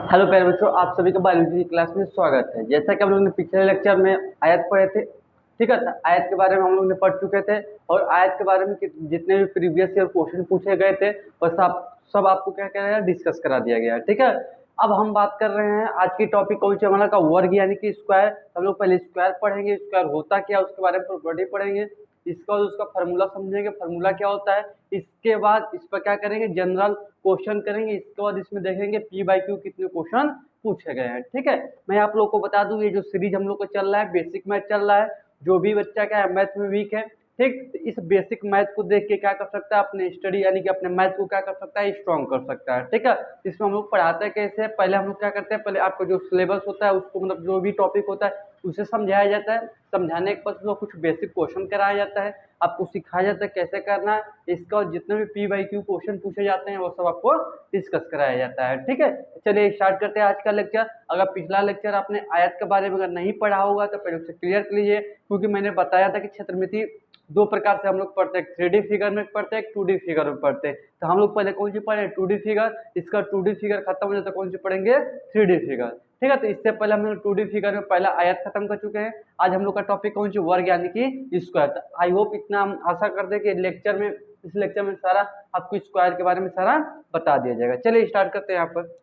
Hello प्यारे बच्चों, आप सभी का बायोलॉजी की क्लास में स्वागत है। जैसा कि हम लोग ने पिछले लेक्चर में आयत पढ़े थे, ठीक है, तो आयत के बारे में हम लोग ने पढ़ चुके थे और आयत के बारे में जितने भी प्रीवियस ईयर क्वेश्चन पूछे गए थे वह सब आपको क्या कह रहा है, डिस्कस करा दिया गया है। ठीक है, अब हम बात कर रहे हैं आज की टॉपिक कौन सी हमारा का वर्ग यानी कि स्क्वायर। हम लोग पहले स्क्वायर पढ़ेंगे, स्क्वायर होता क्या उसके बारे में प्रॉपर्टी पढ़ेंगे, इसका और उसका फार्मूला समझेंगे, फार्मूला क्या होता है। इसके बाद इस पर क्या करेंगे, जनरल क्वेश्चन करेंगे। इसके बाद इसमें देखेंगे पी बाई क्यू कितने क्वेश्चन पूछे गए हैं। ठीक है, मैं आप लोग को बता दूं, ये जो सीरीज हम लोग को चल रहा है बेसिक मैथ चल रहा है। जो भी बच्चा क्या है मैथ में वीक है, ठीक, तो इस बेसिक मैथ को देख के क्या कर सकता है, अपने स्टडी यानी कि अपने मैथ को क्या कर सकता है, स्ट्रॉन्ग कर सकता है। ठीक है, इसमें हम लोग पढ़ाते हैं कैसे, पहले हम लोग क्या करते हैं, पहले आपको जो सिलेबस होता है उसको मतलब जो भी टॉपिक होता है उसे समझाया जाता है। समझाने के बाद कुछ बेसिक क्वेश्चन कराया जाता है, आपको सिखाया जाता है कैसे करना है। इसका जितने भी पी बाई क्यू क्वेश्चन पूछे जाते हैं वो सब आपको डिस्कस कराया जाता है। ठीक है, चलिए स्टार्ट करते हैं आज का लेक्चर। अगर पिछला लेक्चर आपने आयत के बारे में अगर नहीं पढ़ा होगा तो पहले उसे क्लियर कर लीजिए, क्योंकि मैंने बताया था कि क्षेत्रमिति दो प्रकार से हम लोग पढ़ते हैं, 3D फिगर में पढ़ते हैं, 2D फिगर में पढ़ते हैं। तो हम लोग पहले कौन सी पढ़े, 2D फिगर। इसका 2D फिगर खत्म हो जाता है, कौन सी पढ़ेंगे, 3D फिगर। ठीक है, तो इससे पहले हम लोग 2D फिगर में पहला आयत खत्म कर चुके हैं। आज हम लोग का टॉपिक कौन सी, वर्ग यानी कि स्क्वायर। आई होप इतना हम आशा करते हैं कि लेक्चर में, इस लेक्चर में सारा आपको स्क्वायर के बारे में सारा बता दिया जाएगा। चलिए स्टार्ट करते हैं। यहाँ पर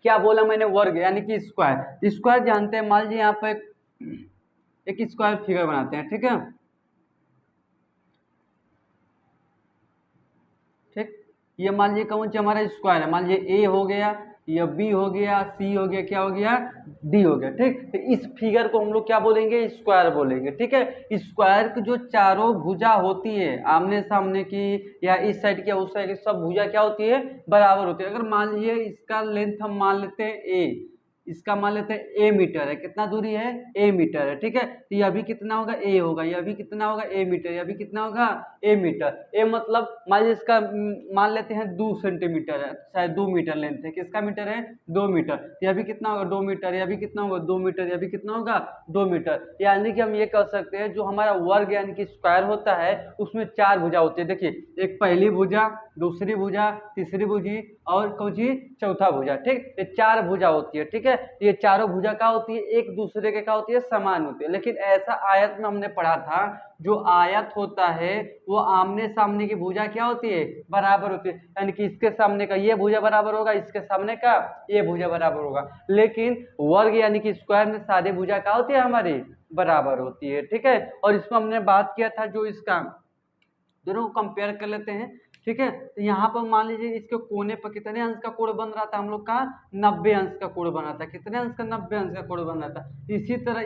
क्या बोला मैंने, वर्ग यानी कि स्क्वायर। स्क्वायर जानते हैं, मान लीजिए यहाँ पर एक स्क्वायर फिगर बनाते हैं। ठीक है, ठीक, ये मान लीजिए कौन सा हमारा स्क्वायर है, मान लीजिए ए हो गया, या बी हो गया, सी हो गया, क्या हो गया, डी हो गया। ठीक, तो इस फिगर को हम लोग क्या बोलेंगे, स्क्वायर बोलेंगे। ठीक है, स्क्वायर की जो चारों भुजा होती है आमने सामने की या इस साइड की उस साइड की, सब भुजा क्या होती है, बराबर होती है। अगर मान लीजिए इसका लेंथ हम मान लेते हैं ए, इसका मान लेते हैं ए मीटर है, कितना दूरी है, ए मीटर है। ठीक है, तो यह भी कितना होगा, ए होगा, यह भी कितना होगा, ए मीटर, यह भी कितना होगा, ए मीटर। ए मतलब मान लीजिए इसका मान लेते हैं 2 सेंटीमीटर है, शायद 2 मीटर लेंथ है, किसका मीटर है, 2 मीटर। यह भी कितना होगा, 2 मीटर, यह भी कितना होगा, 2 मीटर, यह भी कितना होगा, 2 मीटर। यानी कि हम ये कह सकते हैं जो हमारा वर्ग यानी कि स्क्वायर होता है उसमें 4 भुजा होती है। देखिए, एक पहली भुजा, दूसरी भुजा, तीसरी भुजी और कौन सी, चौथा भुजा। ठीक, ये 4 भुजा होती है। ठीक है, ये चारों भुजा क्या होती है, एक दूसरे के क्या होती है, समान होती है। लेकिन ऐसा आयत में हमने पढ़ा था, जो आयत होता है वो आमने सामने की भुजा क्या होती है, बराबर होती है। यानी कि इसके सामने का ये भुजा बराबर होगा, इसके सामने का ये भुजा बराबर होगा। लेकिन वर्ग यानी कि स्क्वायर में सारी भुजा क्या होती है, हमारी बराबर होती है। ठीक है, और इसमें हमने बात किया था जो इसका, दोनों को कंपेयर कर लेते हैं। ठीक है, तो यहाँ पर मान लीजिए इसके कोने पर कितने अंश का कोण बन रहा था, हम लोग का 90 अंश का कोण बना था। कितने अंश का, 90 अंश का कोण बन रहा था। इसी तरह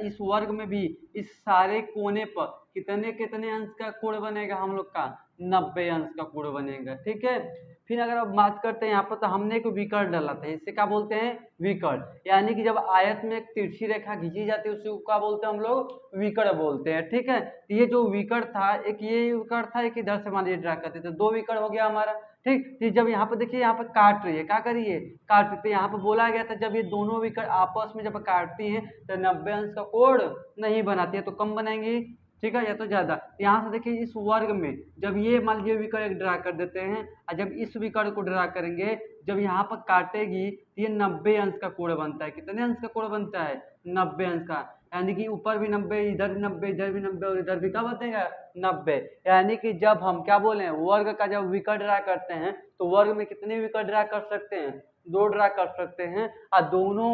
इस वर्ग में भी इस सारे कोने पर कितने कितने अंश का कोण बनेगा, हम लोग का 90 अंश का कोण बनेगा। ठीक है, फिर अगर आप बात करते हैं यहाँ पर, तो हमने एक विकर्ण डाला था, इसे क्या बोलते हैं, विकर्ण। यानी कि जब आयत में एक तिरछी रेखा खींची जाती है उसी को क्या बोलते हैं, हम लोग विकर्ण बोलते हैं। ठीक है, ये जो विकर्ण था, एक ये विकर्ण था, एक इधर से मान लीजिए ड्रा करते थे, 2 विकर्ण हो गया हमारा। ठीक, तो जब यहाँ पर देखिए, यहाँ पर काट रही है, क्या करिए, काट रही है। यहाँ पर बोला गया था जब ये दोनों विकर्ण आपस में जब काटती हैं तो 90 अंश का कोण नहीं बनाती है, तो कम बनाएंगी। ठीक है, या तो ज्यादा। यहाँ से देखिए, इस वर्ग में जब ये मान लीजिए विकर्ण एक ड्रा कर देते हैं, और जब इस विकर्ण को ड्रा करेंगे, जब यहाँ पर काटेगी तो ये 90 अंश का कोण बनता है। कितने अंश का कोण बनता है, 90 अंश का। यानी कि ऊपर भी 90, इधर भी 90, इधर भी 90 और इधर भी क्या बनेगा, 90। यानी कि जब हम क्या बोले, वर्ग का जब विकर्ण ड्रा करते हैं तो वर्ग में कितने विकर्ण ड्रा कर सकते हैं, 2 ड्रा कर सकते हैं। और दोनों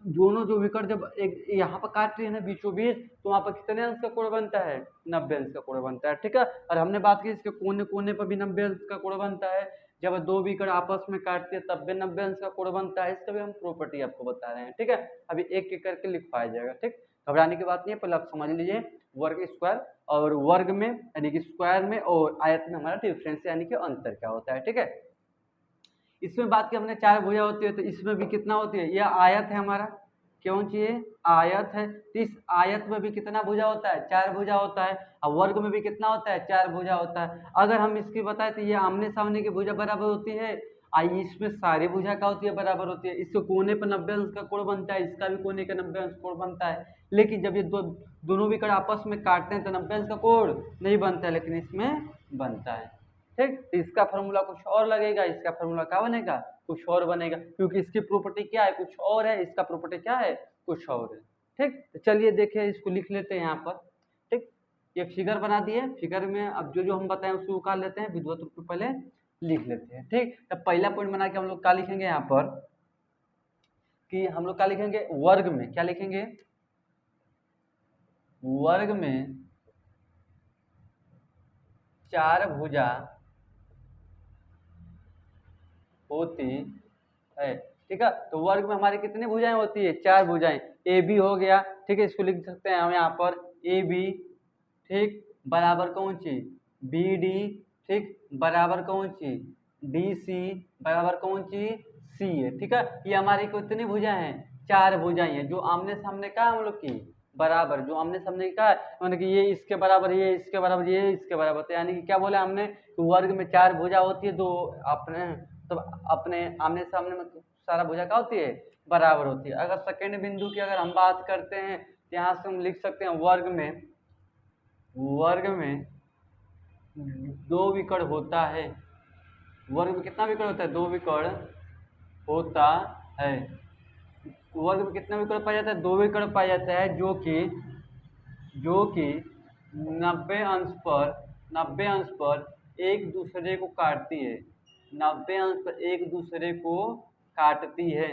दोनों जो विकर्ण जब एक यहाँ पर काट रही है ना बीचों बीच, तो वहां पर कितने अंश का कोण बनता है, 90 अंश का कोण बनता है। ठीक है, और हमने बात की इसके कोने कोने पर भी 90 अंश का कोण बनता है। जब 2 विकर्ण आपस में काटते हैं तब भी 90 अंश का कोण बनता है। इसका भी हम प्रॉपर्टी आपको बता रहे हैं। ठीक है, अभी एक एक करके लिखवाया जाएगा। ठीक, घबराने की बात नहीं है, पहले आप समझ लीजिए वर्ग स्क्वायर और वर्ग में यानी कि स्क्वायर में और आयत में हमारा डिफरेंस यानी कि अंतर क्या होता है। ठीक है, इसमें बात की हमने 4 भुजा होती है, तो इसमें भी कितना होती है, यह आयत है हमारा, क्यों चाहिए, आयत है। तो इस आयत में भी कितना भुजा होता है, 4 भुजा होता है। और वर्ग में भी कितना होता है, 4 भुजा होता है। अगर हम इसकी बताएं तो ये आमने सामने की भुजा बराबर होती है, आई इसमें सारी भुजा क्या होती है, बराबर होती है। इसके कोने पर 90 अंश का कोण बनता है, इसका भी कोने का 90 अंश कोण बनता है। लेकिन जब ये दोनों विकर्ण आपस में काटते हैं तो 90 अंश का कोण नहीं बनता है, लेकिन इसमें बनता है। ठीक। तो इसका फार्मूला कुछ और लगेगा, इसका फार्मूला क्या बनेगा, कुछ और बनेगा, क्योंकि इसकी प्रॉपर्टी क्या है, कुछ और है, इसका प्रॉपर्टी क्या है, कुछ और है। ठीक, तो चलिए देखिए इसको लिख लेते हैं यहाँ पर। ठीक, ये फिगर बना दिए, फिगर में अब जो जो हम बताएं उसको उतार लेते हैं, विधिवत रूप से पहले लिख लेते हैं। ठीक, तो पहला पॉइंट बना के हम लोग क्या लिखेंगे यहाँ पर कि हम लोग क्या लिखेंगे, वर्ग में क्या लिखेंगे, वर्ग में 4 भुजा होती है। ठीक है, तो वर्ग में हमारी कितनी भुजाएं होती है, 4 भुजाएं। ए बी हो गया, ठीक है, इसको लिख सकते हैं हम यहाँ पर ए बी, ठीक, बराबर कौन सी बी डी, ठीक, बराबर कौन सी डी सी, बराबर कौन सी सी है। ठीक है, ये हमारी कितनी भुजाएं हैं, 4 भुजाएं हैं, जो आमने सामने का हम लोग की बराबर, जो आमने सामने का है, मतलब कि ये इसके बराबर, ये इसके बराबर, ये इसके बराबर, तो यानी कि क्या बोला हमने, वर्ग में 4 भुजा होती है, दो अपने तो अपने आमने सामने में सारा भुजा क्या होती है, बराबर होती है। अगर सेकेंड बिंदु की अगर हम बात करते हैं तो यहाँ से हम लिख सकते हैं वर्ग में 2 विकर्ण होता है। वर्ग में कितना विकर्ण होता है, 2 विकर्ण होता है। वर्ग में कितना विकर्ण पाया जाता है, 2 विकर्ण पाया जाता है, जो कि 90 अंश पर एक दूसरे को काटती है, 90 अंश पर एक दूसरे को काटती है,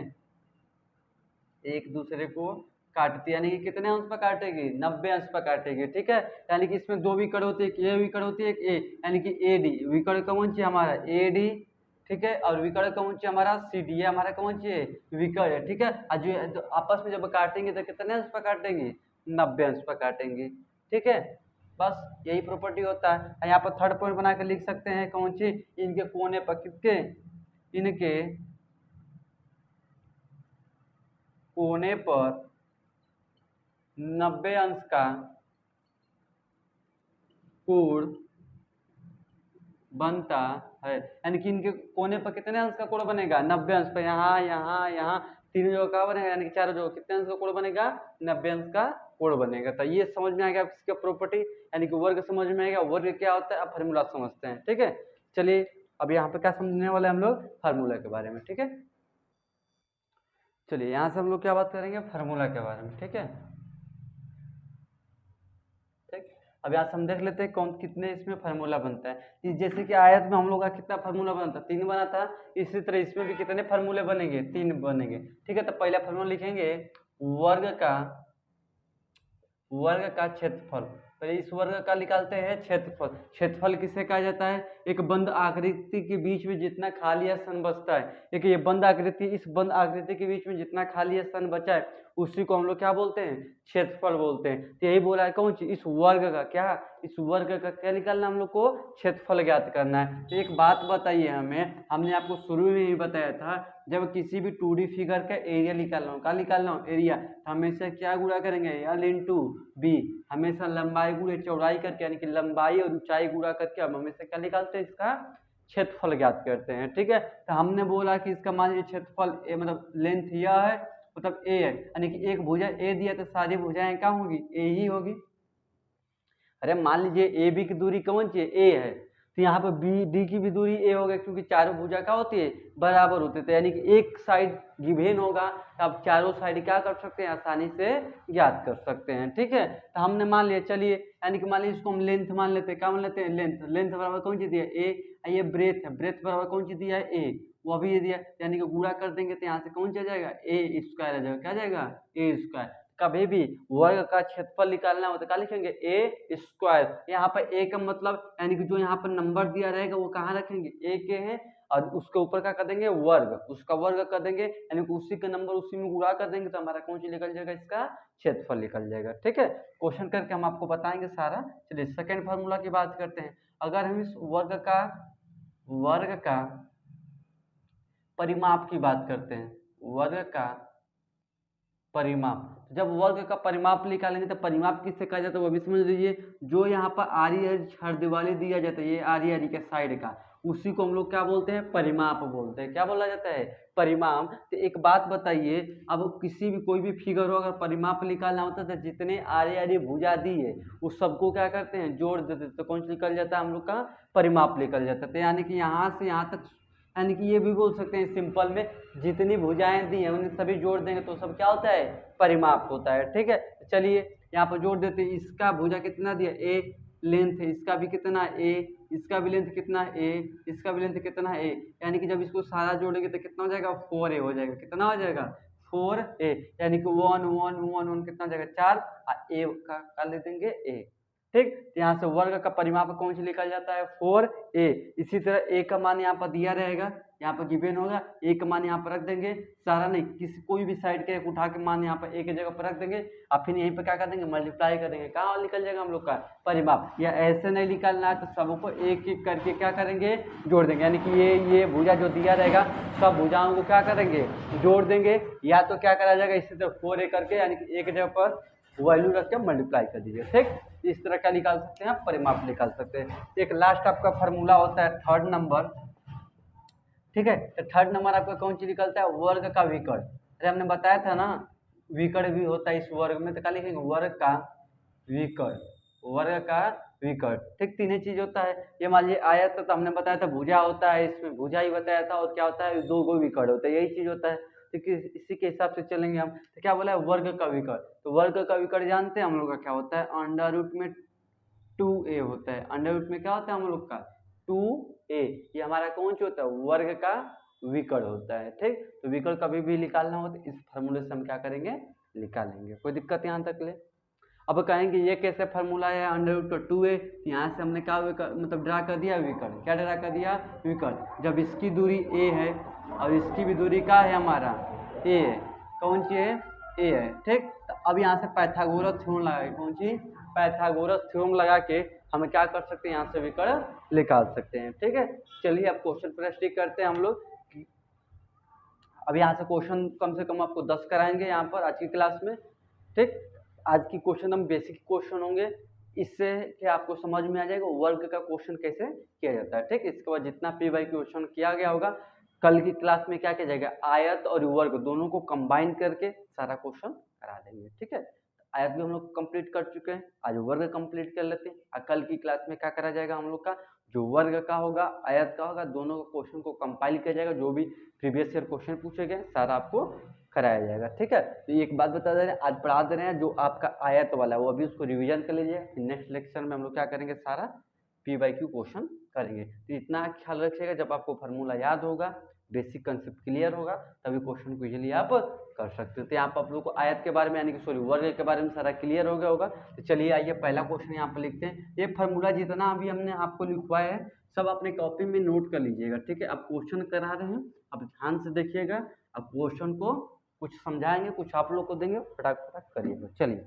एक दूसरे को काटती है, यानी कि कितने अंश पर काटेगी, 90 अंश पर काटेगी। ठीक है, यानी कि इसमें 2 विकर्ण होती है, एक ए विकर्ण होती है, एक ए, यानी कि ए डी विकर्ण कौन सी हमारा ए डी, ठीक है, और विकर्ण कौन सी हमारा सी डी, हमारा कौन सी है विकर्ण है। ठीक है, और जो तो आपस में जब काटेंगे तो कितने अंश पर काटेंगे, 90 अंश पर काटेंगे। ठीक है, बस यही प्रॉपर्टी होता है। यहाँ पर थर्ड पॉइंट बना के लिख सकते हैं कौन सी, इनके कोने पर, किसके, इनके कोने पर 90 अंश का कोण बनता है, यानी कि इनके कोने पर कितने अंश का कोण बनेगा, 90 अंश पर, यहाँ यहाँ यहाँ तीनों जगह का बनेगा, यानी कि चारों जगह कितने अंश का कोण बनेगा, 90 अंश का कोण बनेगा। तो ये समझ में आएगा इसका प्रॉपर्टी, यानी कि वर्ग समझ में आएगा, वर्ग क्या होता है, अब फार्मूला समझते हैं। ठीक है, चलिए अब यहाँ पे क्या समझने वाले हम लोग, फार्मूला के बारे में। ठीक है, चलिए यहाँ से हम लोग क्या बात करेंगे, फार्मूला के बारे में। ठीक है, ठीक, अब यहाँ से हम देख लेते हैं कौन कितने इसमें फार्मूला बनता है। जैसे कि आयत में हम लोग का कितना फार्मूला बनता है, 3 बना था, इसी तरह इसमें भी कितने फार्मूले बनेंगे, 3 बनेंगे। ठीक है, तो पहला फार्मूला लिखेंगे वर्ग का क्षेत्रफल, पहले इस वर्ग का निकालते हैं क्षेत्रफल। क्षेत्रफल किसे कहा जाता है, एक बंद आकृति के बीच में जितना खाली स्थान बचता है, एक ये बंद आकृति, इस बंद आकृति के बीच में जितना खाली स्थान बचा है उसी को हम लोग क्या बोलते हैं, क्षेत्रफल बोलते हैं। तो यही बोला है कौन सी, इस वर्ग का क्या, इस वर्ग का क्या निकालना, हम लोग को क्षेत्रफल ज्ञात करना है। तो एक बात बताइए हमें, हमने आपको शुरू में ही बताया था, जब किसी भी 2D फिगर का एरिया निकालना हो, क्या निकालना हो, एरिया, तो हमेशा क्या गुणा करेंगे, एल इंटू बी, हमेशा लंबाई गुणे चौड़ाई करके, यानी कि लंबाई और ऊंचाई गुणा करके हम हमेशा क्या निकालते हैं, इसका क्षेत्रफल ज्ञात करते हैं। ठीक है, तो हमने बोला कि इसका मान लीजिए क्षेत्रफल ए मतलब लेंथ यह है, मतलब ए है, यानी कि एक भुजा ए दिया तो सारी भुजाएं क्या होंगी, ए ही होगी। अरे मान लीजिए ए बी की दूरी कौन सी है, ए है, तो यहाँ पर बी डी की भी दूरी ए होगा, क्योंकि चारों भुजा क्या होती है, बराबर होते थे, यानी कि एक साइड गिवेन होगा, तो आप चारों साइड क्या कर सकते हैं, आसानी से ज्ञात कर सकते हैं। ठीक है, तो हमने मान लिया, चलिए, यानी कि मान लीजिए इसको हम लेंथ मान लेते हैं, क्या मान लेते हैं, लेंथ, लेंथ बराबर कौन सी दिया ए, ये ब्रेथ है, ब्रेथ बराबर कौन सी दिया है, ए, वो भी ये दिया, यानी कि गुणा कर देंगे तो यहाँ से कौन सा जाएगा, ए स्क्वायर आ जाएगा, क्या जाएगा, ए स्क्वायर। कभी भी वर्ग का क्षेत्रफल निकालना हो तो क्या लिखेंगे, ए स्क्वायर। यहाँ पर ए का मतलब यानी कि जो यहाँ पर नंबर दिया रहेगा वो कहाँ रखेंगे, ए के है, और उसके ऊपर क्या कर देंगे, वर्ग, उसका वर्ग कर देंगे, यानी कि उसी का नंबर उसी में गुणा कर देंगे, तो हमारा कौन सी निकल जाएगा, इसका क्षेत्रफल निकल जाएगा। ठीक है, क्वेश्चन करके हम आपको बताएंगे सारा। चलिए सेकेंड फार्मूला की बात करते हैं। अगर हम इस वर्ग का परिमाप की बात करते हैं, वर्ग का परिमाप, जब वर्ग का परिमाप निकालेंगे तो परिमाप किससे कहा जाता है वो भी समझ लीजिए। जो यहाँ पर आरी हर दिवाली दिया जाता है, ये आरी के साइड का, उसी को हम लोग क्या बोलते हैं, परिमाप बोलते हैं। क्या बोला जाता है, परिमाप। तो एक बात बताइए, अब किसी भी कोई भी फिगर हो, अगर परिमाप निकालना होता है तो जितने आड़े आड़े भुजा दी है उस सबको क्या करते हैं, जोड़ देते हैं, तो कौन सा निकल जाता है हम लोग का, परिमाप निकल जाता है। तो यानी कि यहाँ से यहाँ तक, यानी कि ये भी बोल सकते हैं सिंपल में, जितनी भुजाएं दी हैं उन्हें सभी जोड़ देंगे तो सब क्या होता है, परिमाप होता है। ठीक है, चलिए यहाँ पर जोड़ देते हैं। इसका भुजा कितना दिया, ए लेंथ है, इसका भी कितना ए, इसका भी लेंथ कितना ए, इसका भी लेंथ कितना ए, यानी कि जब इसको सारा जोड़ेंगे तो कितना हो जाएगा, 4a हो जाएगा। कितना हो जाएगा, 4a, यानी कि 1 1 1 1 कितना हो जाएगा, 4, ए का ले देंगे ए। ठीक, तो यहाँ से वर्ग का परिमाप कौन सा निकल जाता है, 4a। इसी तरह a का मान यहाँ पर दिया रहेगा, यहाँ पर गिवन होगा, a का मान यहाँ पर रख देंगे, सारा नहीं, किसी कोई भी साइड के उठा के मान यहाँ पर a की जगह पर रख देंगे, और फिर यहीं पर क्या कर देंगे, मल्टीप्लाई कर देंगे, कहाँ निकल जाएगा हम लोग का परिमाप। या ऐसे नहीं निकालना है तो सबको एक एक करके क्या करेंगे, जोड़ देंगे, यानी कि ये भुजा जो दिया रहेगा सब भुजाओं को क्या करेंगे, जोड़ देंगे। या तो क्या करा जाएगा, इसी तरह 4a करके, यानी कि एक जगह पर वैल्यू रख के मल्टीप्लाई कर दीजिए। ठीक, इस तरह क्या निकाल सकते हैं, परिमाप निकाल सकते हैं। एक लास्ट आपका फार्मूला होता है थर्ड नंबर। ठीक है, तो थर्ड नंबर आपका कौन सी निकलता है, वर्ग का विकर्ण। अरे हमने बताया था ना, विकर्ण भी होता है इस वर्ग में, तो क्या लिखेंगे, वर्ग का विकर्ण, वर्ग का विकर्ण। ठीक, तीन ही चीज होता है। ये मान लीजिए आयत तो हमने बताया था भुजा होता है, इसमें भुजा ही बताया था, और क्या होता है, दो गो विकर्ण होता है, यही चीज होता है। तो इसी के हिसाब से चलेंगे हम। तो क्या बोला है, वर्ग का विकर्ण। तो वर्ग का विकर्ण जानते हैं हम लोग का क्या होता है, अंडर रूट में 2a होता है। अंडर रूट में क्या होता है हम लोग का, 2a। ये हमारा कौन सा होता है, वर्ग का विकर्ण होता है। ठीक, तो विकर्ण कभी भी निकालना हो तो इस फार्मूले से हम क्या करेंगे, निकालेंगे। कोई दिक्कत यहाँ तक ले। अब कहेंगे ये कैसे फार्मूला है, अंडर रूट का 2a, यहाँ से हमने क्या मतलब ड्रा कर दिया विकर्ण। क्या ड्रा कर दिया, विकर्ण। जब इसकी दूरी a है और इसकी भी दूरी क्या है हमारा, a है, कौन सी है, a है। ठीक, तो अब यहाँ से पाइथागोरस थ्योरम लगा के, कौन सी, पाइथागोरस थ्योरम लगा के हम क्या कर सकते हैं, यहाँ से विकर्ण निकाल सकते हैं। ठीक है, चलिए अब क्वेश्चन पर स्टिक करते हैं हम लोग। अब यहाँ से क्वेश्चन कम से कम आपको 10 कराएंगे यहाँ पर आज की क्लास में। ठीक, आज की क्वेश्चन हम बेसिक क्वेश्चन होंगे, इससे क्या आपको समझ में आ जाएगा वर्ग का क्वेश्चन कैसे किया जाता है। ठीक, इसके बाद जितना पी वाई क्वेश्चन किया गया होगा, कल की क्लास में क्या किया जाएगा, आयत और वर्ग दोनों को कंबाइन करके सारा क्वेश्चन करा देंगे। ठीक है, आयत भी हम लोग कंप्लीट कर चुके हैं, आज वर्ग कंप्लीट कर लेते हैं। और कल की क्लास में क्या करा जाएगा हम लोग का, जो वर्ग का होगा, आयत का होगा, दोनों क्वेश्चन को कंपाइल किया जाएगा, जो भी प्रीवियस ईयर क्वेश्चन पूछे गए सारा आपको कराया जाएगा। ठीक है, तो एक बात बता दे रहे हैं, आज पढ़ा दे रहे हैं जो आपका आयत वाला है वो अभी उसको रिवीजन कर लीजिए, नेक्स्ट लेक्चर में हम लोग क्या करेंगे, सारा पी/क्यू क्वेश्चन करेंगे। तो इतना ख्याल रखिएगा, जब आपको फार्मूला याद होगा, बेसिक कंसेप्ट क्लियर होगा, तभी क्वेश्चन को इजीली आप कर सकते हो। तो यहाँ पर आप लोग को आयत के बारे में, यानी कि सॉरी वर्ग के बारे में सारा क्लियर हो गया होगा। तो चलिए आइए पहला क्वेश्चन यहाँ पर लिखते हैं। ये फार्मूला जितना अभी हमने आपको लिखवाया है सब अपने कॉपी में नोट कर लीजिएगा। ठीक है, अब क्वेश्चन करा रहे हैं, अब ध्यान से देखिएगा। अब क्वेश्चन को कुछ समझाएंगे, कुछ आप लोग को देंगे, फटाक करिएगा। चलिए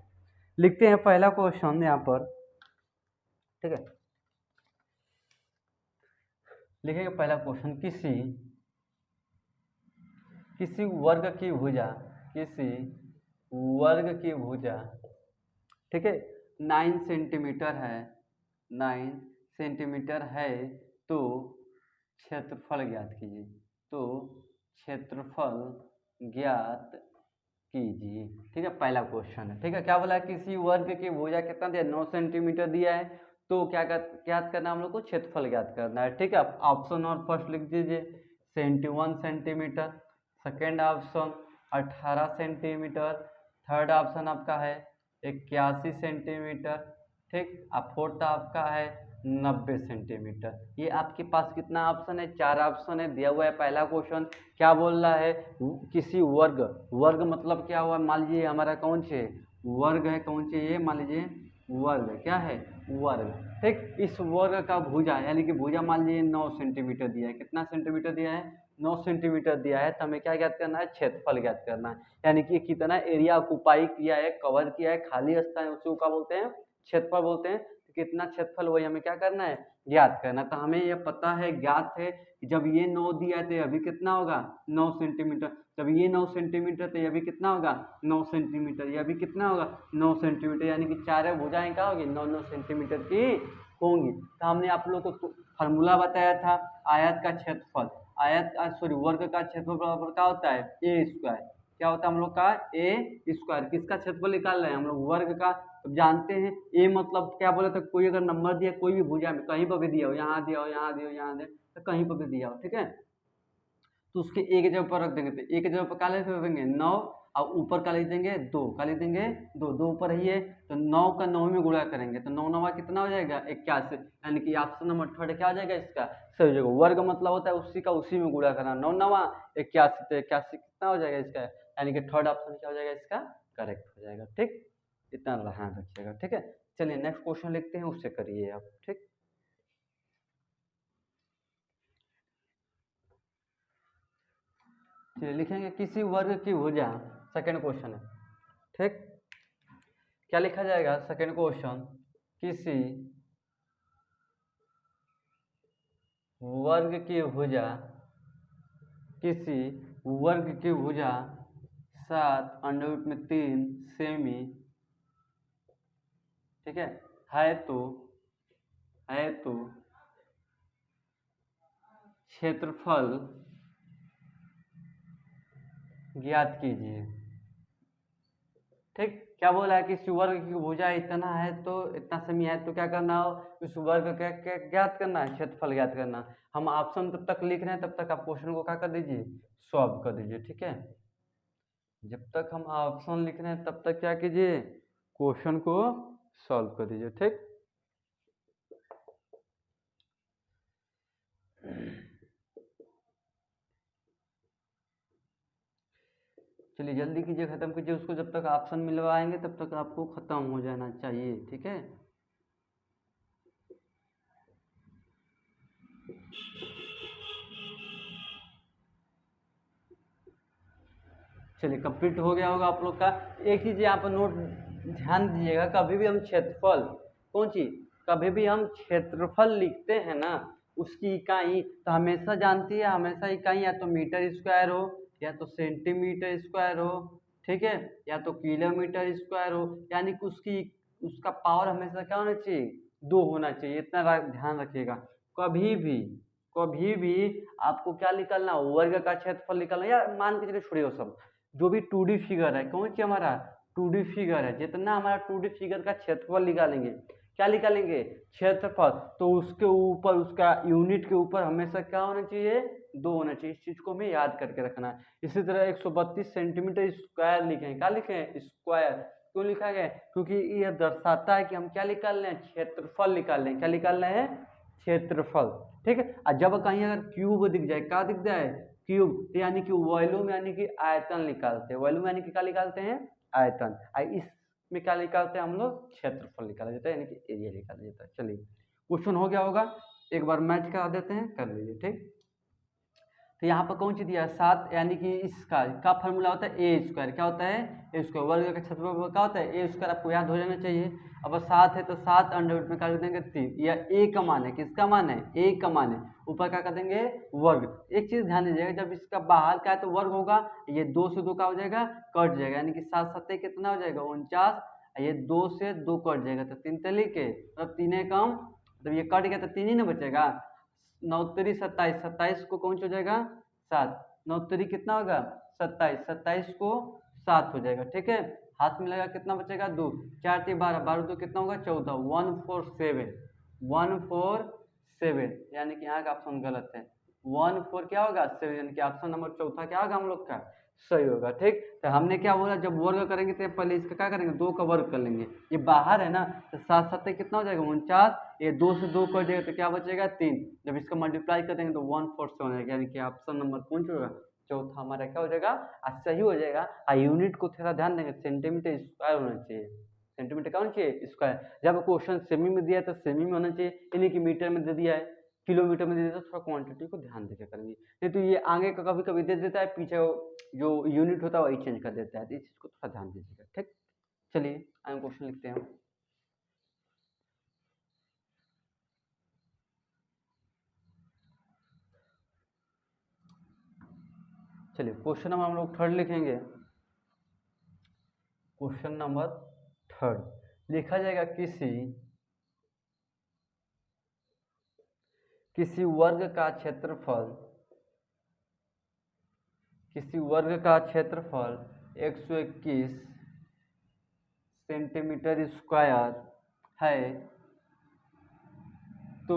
लिखते हैं पहला क्वेश्चन यहाँ पर। ठीक है, लिखेंगे पहला क्वेश्चन, किसी वर्ग की भुजा, किसी वर्ग की भुजा, ठीक है, 9 सेंटीमीटर है, 9 सेंटीमीटर है, तो क्षेत्रफल ज्ञात कीजिए। तो क्षेत्रफल ज्ञात कीजिए। ठीक है, पहला क्वेश्चन है। ठीक है, क्या बोला है, किसी वर्ग की भुजा कितना दिया, 9 सेंटीमीटर दिया है, तो क्या ज्ञात करना है हम लोग को, क्षेत्रफल ज्ञात करना है। ठीक है, अब ऑप्शन और फर्स्ट लिख दीजिए 71 centimetre, second option 18 centimetre, third option आपका है 81 सेंटीमीटर। ठीक, अब फोर्थ आपका है 90 सेंटीमीटर। ये आपके पास कितना ऑप्शन है, 4 ऑप्शन है दिया हुआ है। पहला क्वेश्चन क्या बोल रहा है, किसी वर्ग, वर्ग मतलब क्या हुआ, मान लीजिए हमारा कौन से वर्ग है, कौन से, ये मान लीजिए वर्ग, क्या है, वर्ग। ठीक, इस वर्ग का भुजा, यानी कि भुजा मान लीजिए 9 सेंटीमीटर दिया है, कितना सेंटीमीटर दिया है, 9 सेंटीमीटर दिया है, तो हमें क्या ज्ञात करना है, क्षेत्रफल ज्ञात करना है। यानी कि कितना एरिया ऑक्युपाई किया है, कवर किया है, खाली स्थान है, उसको क्या बोलते हैं, क्षेत्रफल बोलते हैं। तो कितना क्षेत्रफल वही हमें क्या करना है, ज्ञात करना। तो हमें यह पता है, ज्ञात है कि जब ये 9 दिया है तो अभी कितना होगा, 9 सेंटीमीटर। जब ये 9 सेंटीमीटर तो ये भी कितना होगा, 9 सेंटीमीटर। ये भी कितना होगा, 9 सेंटीमीटर, यानी कि चारों भुजाएं क्या होगी, 9 9 सेंटीमीटर की होंगी। तो हमने आप लोग को फार्मूला बताया था आयत का क्षेत्रफल, वर्ग का क्षेत्रफल बराबर क्या होता है ए स्क्वायर। क्या होता है हम लोग का ए स्क्वायर। किसका क्षेत्रफल निकाल रहे हैं हम लोग वर्ग का। तो जानते हैं ए मतलब क्या बोले तो कोई अगर नंबर दिया कोई भी भुजा में कहीं पर भी दिया हो, यहाँ दिया हो, यहाँ दिया हो, यहाँ दिया तो कहीं पर भी दिया हो, ठीक है, तो उसके ए के जगह पर रख देंगे। तो ए के जगह पर क्या लिख देंगे 9 और ऊपर का लिख देंगे 2, का लिख देंगे 2, 2 ऊपर ही है तो 9 का 9 में गुणा करेंगे तो 9 9 कितना हो जाएगा 81, यानी कि ऑप्शन नंबर थर्ड क्या हो जाएगा इसका सही हो जाएगा। वर्ग मतलब होता है उसी का उसी में गुणा करना, 9 9 81, तो 81 कितना हो जाएगा इसका, यानी कि थर्ड ऑप्शन क्या हो जाएगा इसका करेक्ट हो जाएगा। ठीक, इतना ध्यान रखिएगा। ठीक है, चलिए नेक्स्ट क्वेश्चन लिखते हैं, उससे करिए आप। ठीक, चलिए लिखेंगे किसी वर्ग की भुजा, सेकंड क्वेश्चन है। ठीक, क्या लिखा जाएगा सेकंड क्वेश्चन, किसी वर्ग की भुजा, किसी वर्ग की भुजा 7√3 सेमी, ठीक है तो क्षेत्रफल ज्ञात कीजिए। ठीक, क्या बोला है कि इस वर्ग की भुजा इतना है तो इतना सेमी है तो क्या करना हो इस वर्ग का क्या ज्ञात करना है, क्षेत्रफल ज्ञात करना। हम ऑप्शन तब तक लिख रहे हैं तब तक आप क्वेश्चन को क्या कर दीजिए सॉल्व कर दीजिए। ठीक है, जब तक हम ऑप्शन लिख रहे हैं तब तक क्या कीजिए क्वेश्चन को सॉल्व कर दीजिए। ठीक, चलिए जल्दी कीजिए, खत्म कीजिए उसको, जब तक ऑप्शन मिलवाएंगे तब तक आपको खत्म हो जाना चाहिए। ठीक है, चलिए कंप्लीट हो गया होगा आप लोग का। एक चीज यहाँ पर नोट ध्यान दीजिएगा, कभी भी हम क्षेत्रफल, कौन चीज, कभी भी हम क्षेत्रफल लिखते हैं ना उसकी इकाई तो हमेशा जानती है, हमेशा इकाई या तो मीटर स्क्वायर हो या तो सेंटीमीटर स्क्वायर हो, ठीक है, या तो किलोमीटर स्क्वायर हो, यानी कि उसकी उसका पावर हमेशा क्या होना चाहिए 2 होना चाहिए। इतना ध्यान रखिएगा। कभी भी कभी भी आपको क्या निकालना वर्ग का क्षेत्रफल निकालना, या मान के चलिए छोड़िए वो सब, जो भी 2D फिगर है, कौन सी हमारा 2D फिगर है, जितना हमारा 2D फिगर का क्षेत्रफल निकालेंगे, क्या निकालेंगे क्षेत्रफल, तो उसके ऊपर उसका यूनिट के ऊपर हमेशा क्या होना चाहिए 2 होना चाहिए। इस चीज को हमें याद करके रखना है। इसी तरह 132 सेंटीमीटर स्क्वायर लिखें, क्या लिखें स्क्वायर, क्यों लिखा गया क्योंकि यह दर्शाता है कि हम क्या निकाल रहे हैं क्षेत्रफल निकाल रहे हैं। क्या निकाल रहे हैं क्षेत्रफल। ठीक है, और जब कहीं अगर क्यूब दिख जाए, क्या दिख जाए क्यूब, यानी कि वॉल्यूम यानी कि आयतन निकालते हैं, वॉल्यूम यानी कि क्या निकालते हैं आयतन, इसमें क्या निकालते हैं हम लोग क्षेत्रफल निकाला जाता है, यानी कि एरिया निकाला जाता है। चलिए क्वेश्चन हो गया होगा, एक बार मैच करा देते हैं, कर लीजिए। ठीक, तो यहाँ पर कौन सी दिया 7, यानी कि इसका का फॉर्मूला होता है ए स्क्वायर, क्या होता है ए स्क्वायर, वर्ग का क्षेत्रफल क्या होता है ए स्क्वायर, आपको याद हो जाना चाहिए। अब 7 है तो 7 अंडर में कर देंगे 3, यह ए का मान है, किसका मान है ए का मान है, ऊपर क्या कर देंगे वर्ग। एक चीज ध्यान दीजिएगा, जब इसका बाहर का है तो वर्ग होगा, ये 2 से 2 का हो जाएगा कट जाएगा, यानी कि 7 7 कितना हो जाएगा 49, ये 2 से 2 कट जाएगा तो 3 तली के मतलब 3 कम, जब ये कट गया तो 3 ही ना बचेगा, 9 3 27, 27 को कौन हो जाएगा 7, 9 3 कितना होगा 27, 27 को 7 हो जाएगा। ठीक है, हाथ में लगा कितना बचेगा 2, 4 3 12, 12 2 कितना होगा 14, 147, 147, यानी कि यहाँ का ऑप्शन गलत है, 14 क्या होगा 7, यानी कि ऑप्शन नंबर चौथा क्या होगा हम लोग का सही होगा। ठीक, तो हमने क्या बोला जब वर्ग करेंगे तो पहले इसका क्या करेंगे 2 का वर्ग कर लेंगे, ये बाहर है ना तो 7 7 कितना हो जाएगा 49, ये 2 से 2 कट जाएगा तो क्या बचेगा 3, जब इसका मल्टीप्लाई कर देंगे तो 147 हो जाएगा, यानी कि ऑप्शन नंबर कौन सा होगा चौथा हमारा क्या हो जाएगा आज सही हो जाएगा। यूनिट को थोड़ा ध्यान देंगे, सेंटीमीटर स्क्वायर होना चाहिए, सेंटीमीटर क्या होना चाहिए स्क्वायर, जब क्वेश्चन सेमी में दिया है तो सेमी में होना चाहिए, यानी कि मीटर में दे दिया है, किलोमीटर में दे दिया तो थोड़ा क्वांटिटी को ध्यान देकर करेंगे, नहीं तो ये आगे का कभी कभी दे देता है, पीछे जो यूनिट होता है वही चेंज कर देता है, तो इस चीज को थोड़ा ध्यान दीजिएगा। ठीक, चलिए आगे क्वेश्चन लिखते हैं। चलिए क्वेश्चन नंबर हम लोग थर्ड लिखेंगे, क्वेश्चन नंबर थर्ड लिखा जाएगा, किसी वर्ग का क्षेत्रफल 121 सेंटीमीटर स्क्वायर है तो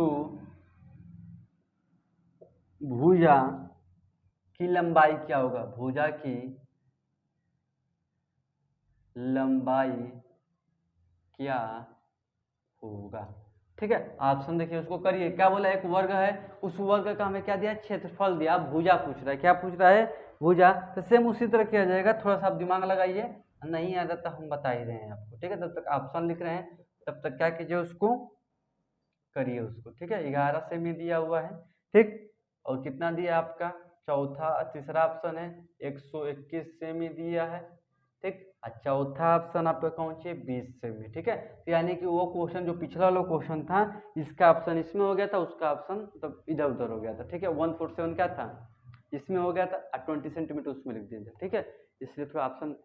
भुजा की लंबाई क्या होगा? भुजा की लंबाई क्या होगा? ठीक है, ऑप्शन देखिए, उसको करिए। क्या बोला? एक वर्ग है, उस वर्ग का हमें क्या दिया? क्षेत्रफल दिया। भुजा पूछ रहा है। क्या पूछ रहा है? भुजा। तो सेम उसी तरह किया जाएगा, थोड़ा सा आप दिमाग लगाइए। नहीं आ जाता हम बता ही रहे हैं आपको, ठीक है। तब तक ऑप्शन लिख रहे हैं, तब तक क्या कीजिए, उसको करिए उसको, ठीक है। 11 सेमी दिया हुआ है, ठीक। और कितना दिया आपका? तीसरा ऑप्शन है 121 सेमी दिया है, ठीक। और चौथा ऑप्शन आपका कौन सी है? 20 सेमी, ठीक है। तो यानी कि वो क्वेश्चन जो पिछला वाला क्वेश्चन था, इसका ऑप्शन इसमें हो गया था, उसका ऑप्शन मतलब इधर उधर हो गया था, ठीक है। 147 क्या था? इसमें हो गया था, और 20 सेंटीमीटर उसमें लिख दीजिए, ठीक है। इसलिए थोड़ा ऑप्शन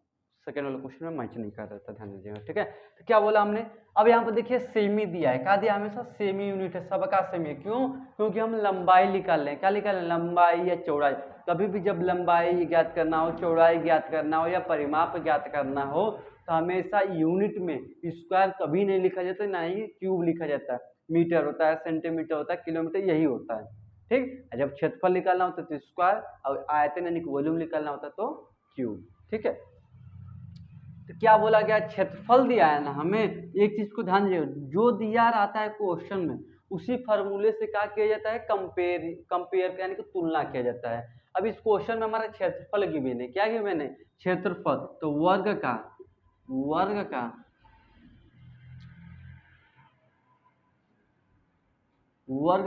सेकेंड वाले क्वेश्चन में मैच नहीं कर रहा था, ध्यान दीजिएगा, ठीक है। तो क्या बोला हमने? अब यहाँ पर देखिए सेमी दिया है। क्या दिया? हमेशा सेमी यूनिट है, सबका सेमी। क्यों? क्योंकि हम लंबाई निकाल लें। क्या निकाल लें? लंबाई या चौड़ाई। कभी भी जब लंबाई ज्ञात करना हो, चौड़ाई ज्ञात करना हो, या परिमाप ज्ञात करना हो, तो हमेशा यूनिट में स्क्वायर कभी नहीं लिखा जाता, ना ही क्यूब लिखा जाता है। मीटर होता है, सेंटीमीटर होता है, किलोमीटर, यही होता है, ठीक। जब क्षेत्रफल निकालना होता है तो स्क्वायर, और आयतन यानी कि वॉल्यूम निकालना होता है तो क्यूब, ठीक है। तो क्या बोला गया? क्षेत्रफल दिया है ना हमें। एक चीज को ध्यान दीजिए, जो दिया रहता है क्वेश्चन में, उसी फार्मूले से क्या किया जाता है? कंपेयर यानी कि तुलना किया जाता है। अब इस क्वेश्चन में हमारा क्षेत्रफल गिवन है। क्या गिवन है? क्षेत्रफल। तो वर्ग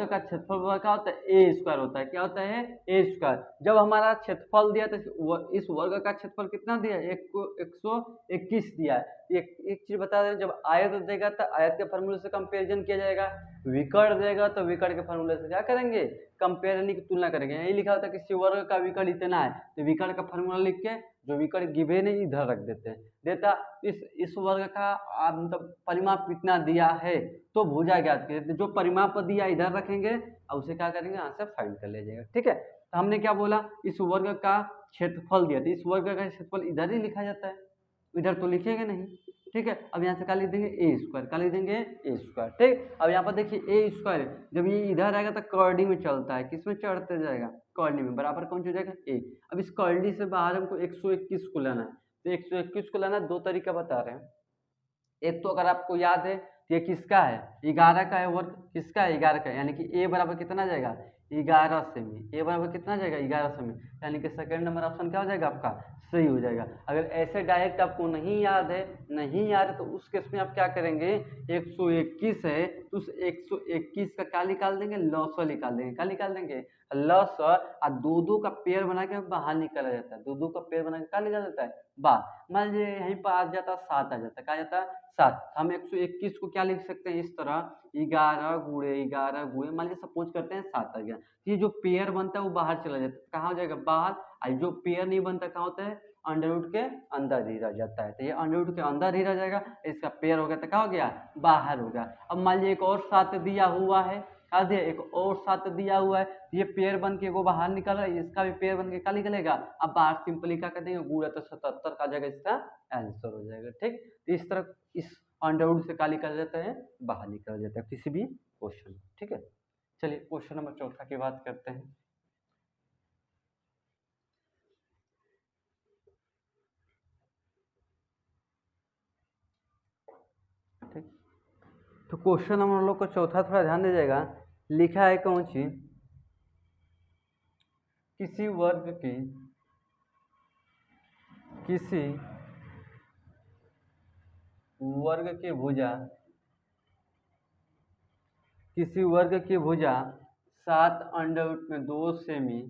का क्षेत्रफल क्या होता है? ए स्क्वायर होता है। क्या होता है? ए स्क्वायर। जब हमारा क्षेत्रफल दिया तो इस वर्ग का क्षेत्रफल कितना दिया? 121 दिया है। एक चीज बता दें, जब आयत देगा तो आयत के फॉर्मूले से कंपैरिजन किया जाएगा। विकर्ण देगा तो विकर्ण के फॉर्मूले से क्या करेंगे? कंपेयर यानी कि तुलना करेंगे। यही लिखा होता है किसी वर्ग का विकर्ण इतना है, तो विकर्ण का फॉर्मूला लिख के जो विकर्ण गिवन है इधर रख देते हैं। देता इस वर्ग का मतलब परिमाप कितना दिया है, तो भुजा ज्ञात कीजिए। जो परिमाप दिया इधर रखेंगे और उसे क्या करेंगे? यहाँ से फाइंड कर लीजिएगा, ठीक है। तो हमने क्या बोला? इस वर्ग का क्षेत्रफल दिया, तो इस वर्ग का क्षेत्रफल इधर ही लिखा जाता है, इधर तो लिखेंगे नहीं, ठीक है। अब यहाँ से क्या लिख देंगे? ए स्क्वायर। क्या लिख देंगे? ए स्क्वायर, ठीक। अब यहाँ पर देखिए ए स्क्वायर, जब ये इधर आएगा तो कर्डी में चलता है, किसमें चढ़ते जाएगा? कर्डी में। बराबर कौन सी हो जाएगा? ए। अब इस कर्डी से बाहर हमको 121 को लाना है, तो 121 को लाना दो तरीका बता रहे हैं। एक तो अगर आपको याद है, ये किसका है? 11 का है वर्ग। किसका है? 11 का। यानी कि ए बराबर कितना जाएगा? 11 सेमी। ए बराबर कितना जाएगा? 11 सेमी। यानी कि सेकंड नंबर ऑप्शन क्या हो जाएगा आपका? सही हो जाएगा। अगर ऐसे डायरेक्ट आपको नहीं याद है तो उस केस में आप क्या करेंगे? 121 है तो उस 121 का क्या निकाल देंगे? लॉस निकाल देंगे। क्या निकाल देंगे? लॉस। और दो दो का पेयर बना के बाहर निकाला जाता है। दो दो का पेयर बना के क्या निकाला जाता है? बाहर। मान लीजिए यहीं पर आ जाता, 7 आ जाता। क्या आ जाता? 7। हम 121 को क्या लिख सकते हैं? इस तरह 11 गुणे 11 गुणे, मान लीजिए सपोज करते हैं 7 आ गया। ये जो पेयर बनता है वो बाहर चला जाता है। कहाँ हो जाएगा? बाहर। और जो पेयर नहीं बनता कहाँ होता है? अंडर रूट के अंदर ही रह जाता है। तो ये अंडर रूट के अंदर ही रह जाएगा, इसका पेयर हो गया तो क्या हो गया? बाहर हो गया। अब मान लीजिए एक और 7 दिया हुआ है। क्या दिया? एक और 7 दिया हुआ है, ये पेयर बन के वो बाहर निकल रहा है, इसका भी पेयर बन के क्या निकलेगा? अब बाहर सिंपली क्या कर देंगे? गुणा, तो 77 का जगह इसका आंसर हो जाएगा, ठीक। तो इस तरह इस अंडर रूट से क्या निकल जाता है? बाहर निकल जाता है किसी भी क्वेश्चन, ठीक है। चलिए क्वेश्चन नंबर 4 की बात करते हैं। ठीक, तो क्वेश्चन हम लोग को चौथा थोड़ा ध्यान दीजिएगा। लिखा है कौन सी? किसी वर्ग की भुजा किसी वर्ग की भुजा 7 अंडर रूट में 2 सेमी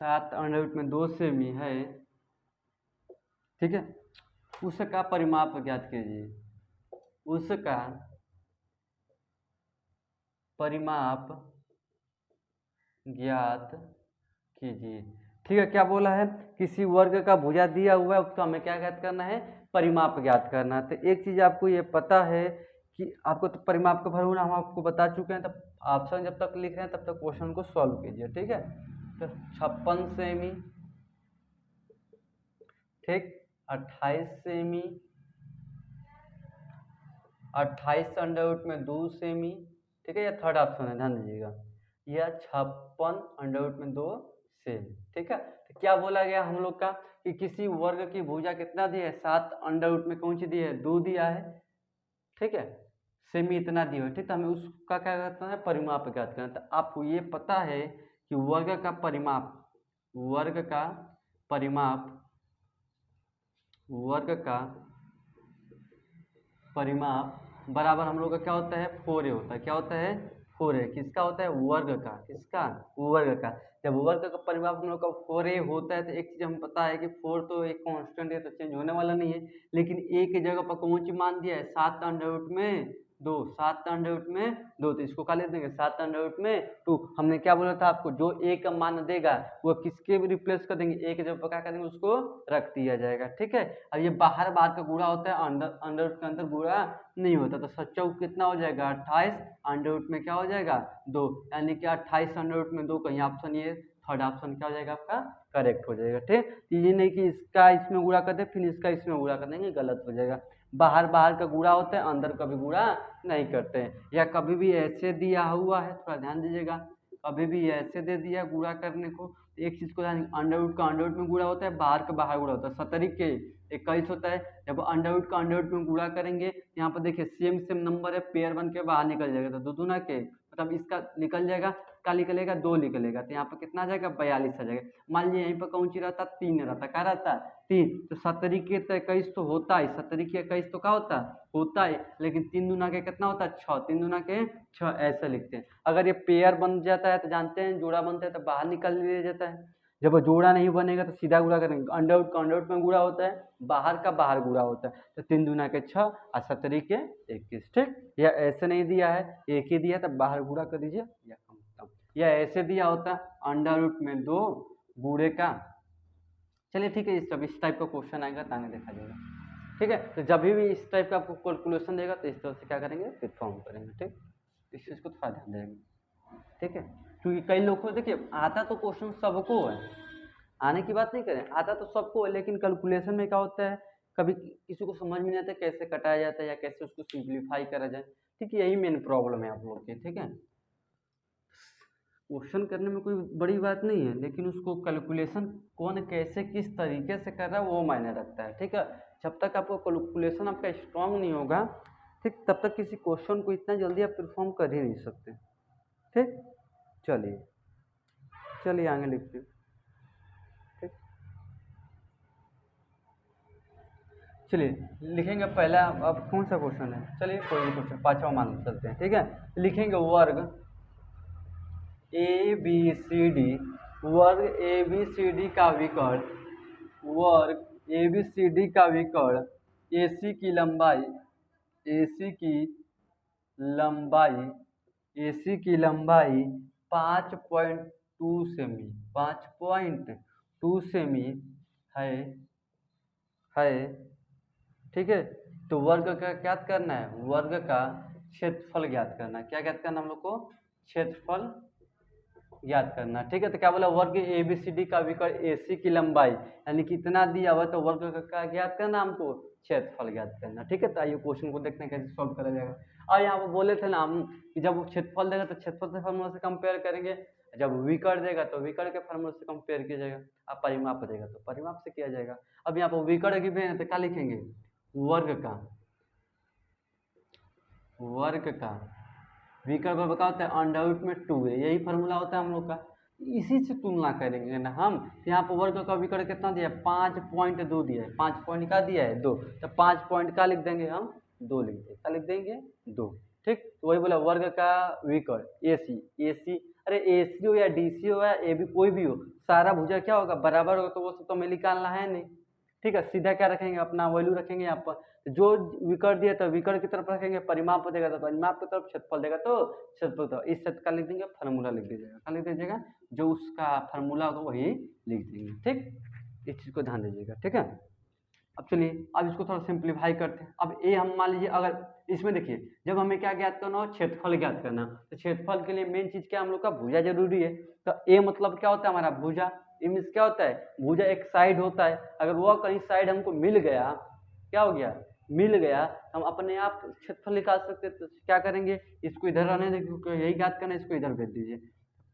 7 अंडर रूट में 2 सेमी है, ठीक है। उसका परिमाप ज्ञात कीजिए। उसका परिमाप ज्ञात कीजिए, ठीक है। क्या बोला है? किसी वर्ग का भुजा दिया हुआ है, उसका हमें क्या ज्ञात करना है? परिमाप ज्ञात करना है। तो एक चीज आपको ये पता है कि आपको तो परिमाप का फॉर्मूला हम आपको बता चुके हैं, तब ऑप्शन जब तक लिख रहे हैं तब तक क्वेश्चन को सॉल्व कीजिए, ठीक है। तो 56 सेमी, ठीक, 28 सेमी, 28 अंडर रूट में 2 सेमी, ठीक है, या थर्ड ऑप्शन है, ध्यान दीजिएगा, या 56 अंडर रूट में 2 सेमी, ठीक है। तो क्या बोला गया हम लोग का कि किसी वर्ग की भुजा कितना दिया है, 7 अंडर रूट में कौन सी दी है, 2 दिया है, ठीक है, सेमी इतना दिया है, ठीक। तो हमें उसका क्या करना है, परिमाप ज्ञात करना है। तो आपको ये पता है कि वर्ग का परिमाप, वर्ग का परिमाप, वर्ग का परिमाप बराबर हम लोग का क्या होता है, 4a होता है। क्या होता है, 4a। किसका होता है, वर्ग का। किसका, वर्ग का। जब वर्ग का परिमाप हम लोग का 4a होता है तो एक चीज हमें पता है कि 4 तो एक कांस्टेंट है तो चेंज होने वाला नहीं है, लेकिन a की जगह पर कौन सी मान दिया है, 7 अंडर रूट में 2, 7 अंडर रूट में 2, तो इसको क्या लिख देंगे, 7 अंडर रूट में 2। हमने क्या बोला था आपको, जो a का मान देगा वो किसके भी रिप्लेस कर देंगे, a के जगह पर क्या कर देंगे, उसको रख दिया जाएगा, ठीक है। अब ये बाहर बाहर का गुणा होता है, अंडर रूट के अंदर गुणा नहीं होता, तो 7 कितना हो जाएगा, 28 अंडर रूट में क्या हो जाएगा, 2, यानी कि 28 अंडर रूट में 2, कहीं ऑप्शन ये थर्ड ऑप्शन क्या हो जाएगा आपका, करेक्ट हो जाएगा, ठीक। ये नहीं कि इसका इसमें गुणा कर दे फिर इसका इसमें गुणा कर देंगे, गलत हो जाएगा। बाहर बाहर का गुणा होता है, अंदर कभी गुणा नहीं करते हैं। या कभी भी ऐसे दिया हुआ है, थोड़ा ध्यान दीजिएगा, कभी भी ऐसे दे दिया गुणा करने को, एक चीज को ध्यान, अंडर रूट का अंडर रूट में गुणा होता है, बाहर का बाहर गुणा होता है। 17 के 21 होता है, जब अंडर रूट का अंडर रूट में गुणा करेंगे, यहाँ पर देखिए सेम सेम नंबर है, पेयर बन के बाहर निकल जाएगा, तो दो दूना के मतलब इसका निकल जाएगा, क्या निकलेगा, 2 निकलेगा, तो यहाँ पर कितना आ जाएगा, 42 आ जाएगा। मान लीजिए यहीं पर कौन सी रहता, 3 रहता, क्या रहता, 3, तो 17 के 21 तो होता है, 17 के 21 तो क्या होता है, लेकिन 3 दूना के कितना होता है, 6, 3 दूना के 6, ऐसे लिखते हैं। अगर ये पेयर बन जाता है तो जानते हैं, जोड़ा बनता है तो बाहर निकल लिया जाता है। जब वो जोड़ा नहीं बनेगा तो सीधा गुणा करेंगे, अंडर रूट का अंडर रूट में गुणा होता है, बाहर का बाहर गुणा होता है, तो 3 दूना के 6 और 17 के 21, ठीक। या ऐसे नहीं दिया है, एक ही दिया, तो बाहर गुणा कर दीजिए, या कम, या ऐसे दिया होता अंडर रूट में 2 बूढ़े का, चलिए ठीक है, इस टाइप का क्वेश्चन आएगा तो आगे देखा जाएगा, ठीक है। तो जब भी इस टाइप का आपको कैलकुलेशन देगा तो इस तरह से क्या करेंगे, परफॉर्म करेंगे, ठीक। इस चीज़ को थोड़ा ध्यान देंगे, ठीक है। क्योंकि कई लोग को देखिए आता तो क्वेश्चन सबको है, आने की बात नहीं करें, आता तो सबको है, लेकिन कैलकुलेशन में क्या होता है, कभी किसी को समझ में नहीं आता कैसे कटाया जाता है या कैसे उसको सिंप्लीफाई करा जाए, ठीक है। यही मेन प्रॉब्लम है आप लोग की, ठीक है। क्वेश्चन करने में कोई बड़ी बात नहीं है, लेकिन उसको कैलकुलेशन कौन कैसे किस तरीके से कर रहा है वो मायने रखता है, ठीक है। जब तक आपको कैलकुलेशन आपका स्ट्रांग नहीं होगा, ठीक, तब तक किसी क्वेश्चन को इतना जल्दी आप परफॉर्म कर ही नहीं सकते, ठीक। चलिए चलिए आगे लिखते हैं, ठीक। चलिए लिखेंगे पहला, अब कौन सा क्वेश्चन है, चलिए कोई भी क्वेश्चन, पांचवा मान चलते हैं, ठीक है। लिखेंगे वर्ग ए बी सी डी, वर्ग ए बी सी डी का विकर्ण, वर्ग ए बी सी डी का विकर्ण, ए सी की लंबाई, ए सी की लंबाई, ए सी की लंबाई 5.2 सेमी, 5.2 सेमी है, है, ठीक है। तो वर्ग का क्या करना है, वर्ग का क्षेत्रफल ज्ञात करना है। क्या ज्ञात करना हम लोग को, क्षेत्रफल ज्ञात करना, ठीक है। तो क्या बोला, वर्ग ए बी सी डी का विकर्ण ए सी की लंबाई, यानी कि इतना दिया हुआ, तो वर्ग का क्या ज्ञात करना हमको, क्षेत्रफल ज्ञात करना, ठीक है। तो आइए क्वेश्चन को देखते हैं कैसे सॉल्व करा जाएगा। और यहाँ पर बोले थे ना हम कि जब वो क्षेत्रफल देगा तो क्षेत्रफल से फॉर्मूला से कंपेयर करेंगे, जब विकर्ण देगा तो विकर्ण के फॉर्मूला से कंपेयर किया जाएगा, अब परिमाप देगा तो परिमाप से किया जाएगा। अब यहाँ पर विकर्ण की है तो क्या लिखेंगे, वर्ग का, वर्ग का विकर्ण पर क्या होता है, अंडर रूट में 2 है, यही फार्मूला होता है हम लोग का, इसी से तुलना करेंगे ना हम। तो यहाँ पर वर्ग का विकर्ण कितना दिया है, 5.2 दिया है, 5 पॉइंट का दिया है 2, तो 5 पॉइंट का लिख देंगे हम, 2 लिख देंगे, क्या लिख देंगे, 2, ठीक। तो वही बोला वर्ग का विकर्ण ए सी, ए सी, अरे ए सी हो या डी सी हो या ए बी कोई भी हो, सारा भुजा क्या होगा, बराबर होगा, तो वो सब तो हमें निकालना है नहीं, ठीक है। सीधा क्या रखेंगे, अपना वैल्यू रखेंगे यहाँ पर, जो विकर्ण दिया तो विकर्ण की तरफ रखेंगे, परिमाप देगा तो परिमाप की तरफ, क्षेत्रफल देगा तो क्षेत्रफल, तो इस क्षेत्र का लिख देंगे, फार्मूला लिख दीजिएगा, क्या लिख दीजिएगा, जो उसका फार्मूला होगा वही लिख देंगे, ठीक। इस चीज को ध्यान दीजिएगा, ठीक है। अब चलिए अब इसको थोड़ा सिंप्लीफाई करते हैं। अब ए हम मान लीजिए, अगर इसमें देखिए जब हमें क्या ज्ञात करना हो, क्षेत्रफल ज्ञात करना, तो क्षेत्रफल के लिए मेन चीज क्या हम लोग का भुजा जरूरी है। तो ए मतलब क्या होता है हमारा भुजा, ए मीन्स क्या होता है भुजा एक साइड होता है, अगर वह कहीं साइड हमको मिल गया, क्या हो गया मिल गया, हम अपने आप क्षेत्रफल निकाल सकते हैं। तो क्या करेंगे, इसको इधर रहने देंगे क्योंकि यही ज्ञात करना है, इसको इधर भेज दीजिए।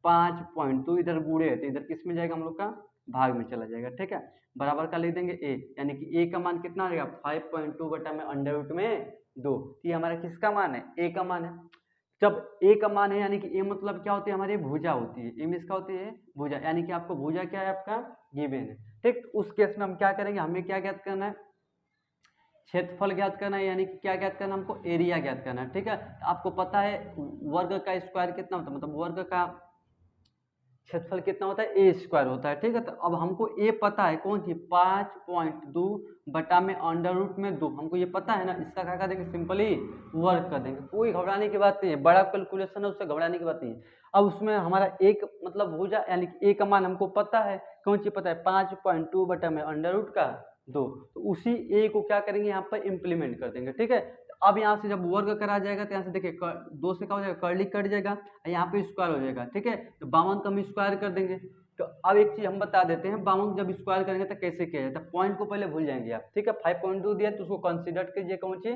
5.2 इधर गुणे है तो इधर किस में जाएगा हम लोग का भाग में चला जाएगा, ठीक है। बराबर का लिख देंगे ए, यानी कि ए का मान कितना आ जाएगा 5.2 बटा में अंडर रूट में 2। ये हमारा किसका मान है, ए का मान है। जब ए का मान है यानी कि ए मतलब क्या होती है हमारी भुजा होती है, ए मीन्स क्या होती है भुजा, यानी कि आपको भुजा क्या है आपका गिवन है, ठीक। उस केस में हम क्या करेंगे, हमें क्या ज्ञात करना है, क्षेत्रफल ज्ञात करना है, यानी कि क्या ज्ञात करना है हमको एरिया ज्ञात करना है, ठीक है। आपको पता है वर्ग का स्क्वायर कितना होता है, मतलब वर्ग का क्षेत्रफल कितना होता है ए स्क्वायर होता है, ठीक है। तो अब हमको ए पता है कौन सी 5.2 बटा में अंडर रूट में 2, हमको ये पता है ना, इसका क्या कर देंगे सिंपली वर्क कर देंगे, कोई घबराने की बात नहीं है, बड़ा कैलकुलेशन है उससे घबराने की बात नहीं है। अब उसमें हमारा एक मतलब भुजा यानी कि ए का मान हमको पता है, कौन सी पता है 5.2 बटा में अंडर रूट का 2, तो उसी ए को क्या करेंगे यहाँ पर इम्प्लीमेंट कर देंगे, ठीक है। अब यहाँ से जब वर्ग करा जाएगा तो यहाँ से देखिए 2 से क्या हो जाएगा कर्ली कट जाएगा, यहाँ पे स्क्वायर हो जाएगा, ठीक है। तो 52 का हम स्क्वायर कर देंगे। तो अब एक चीज हम बता देते हैं, 52 जब स्क्वायर करेंगे तो कैसे किया जाता है, पॉइंट को पहले भूल जाएंगे आप, ठीक है। 5.2 दिया तो उसको कंसिडर कीजिए कौन सी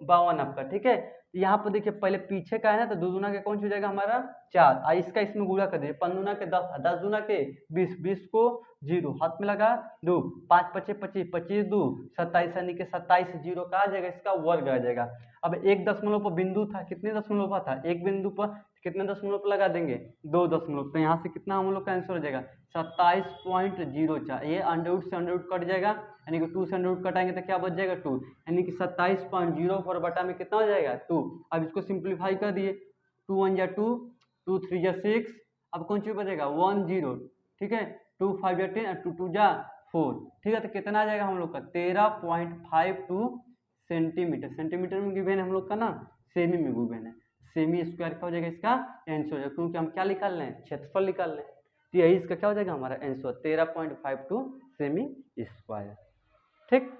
52 आपका, ठीक है। तो यहाँ पर देखिए पहले पीछे का है ना, तो 2 दूना के कौन सी हो जाएगा हमारा 4, इसका इसमें गुणा कर दीजिए, 5 दूना के 10, 10 दूना के 20, 20 को 0 हाथ में लगा 2, 5 पचे 25, 25 2 27, यानी कि 27 0 का आ जाएगा, इसका वर्ग आ जाएगा। अब एक दशमलव पर बिंदु था, कितने दशमलव पर था, एक बिंदु पर कितने दशमलव पर लगा देंगे 2 दशमलव, तो यहाँ से कितना हम लोग का आंसर हो जाएगा 27.04, ये अंडर रूट से अंडर रूट कट जाएगा, यानी कि 2 से अंडर रूट कटाएंगे तो क्या बच जाएगा 2, यानी कि 27.04 बटा में कितना हो जाएगा 2। अब इसको सिंप्लीफाई कर दिए, 2 1 जा 2, 2 3 जा 6, अब कौन सी बचेगा 1 0, ठीक है, 2 5 जा 10, 2 2 जा 4, ठीक है। तो कितना आ जाएगा हम लोग का 13.52 सेंटीमीटर, सेंटीमीटर में गिवन है हम लोग का ना, सेमी में गिवन है, सेमी स्क्वायर क्या हो जाएगा इसका आंसर हो जाएगा, क्योंकि हम क्या निकाल रहे हैं क्षेत्रफल निकाल रहे हैं, तो यही इसका क्या हो जाएगा हमारा आंसर 13.52 सेमी स्क्वायर, ठीक।